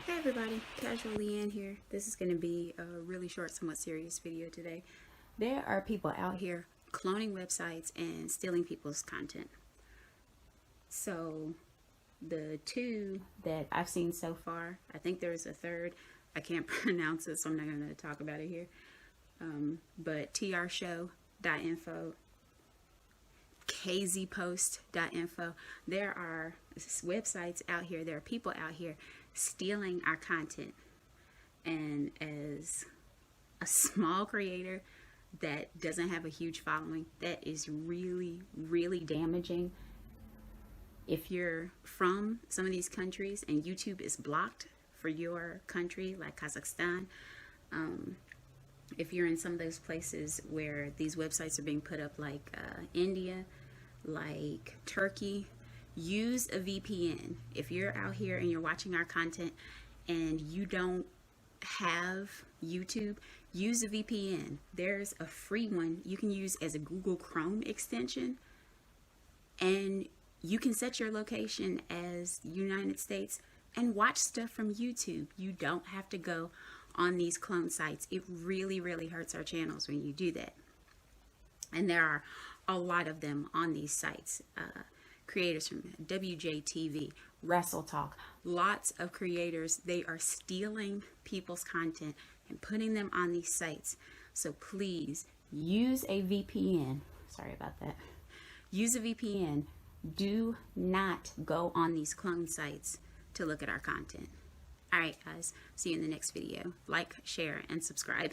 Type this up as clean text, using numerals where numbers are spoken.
Hey everybody, Casualeann here. This is going to be a really short, somewhat serious video today. There are people out here cloning websites and stealing people's content. So the two that I've seen so far, I think there's a third. I can't pronounce it, so I'm not going to talk about it here. But trshow.info, kzpost.info. There are websites out here, there are people out here stealing our content. And as a small creator that doesn't have a huge following, that is really, really damaging. If you're from some of these countries and YouTube is blocked for your country, like Kazakhstan, if you're in some of those places where these websites are being put up, like India, like Turkey, use a VPN. If you're out here and you're watching our content and you don't have YouTube, use a VPN. There's a free one you can use as a Google Chrome extension, and you can set your location as United States and watch stuff from YouTube. You don't have to go on these clone sites. It really, really hurts our channels when you do that. And there are a lot of them on these sites. Creators from WJTV, Wrestle Talk, lots of creators, they are stealing people's content and putting them on these sites. So please use a VPN. Sorry about that. Use a VPN. Do not go on these clone sites to look at our content. All right, guys. See you in the next video. Like, share, and subscribe.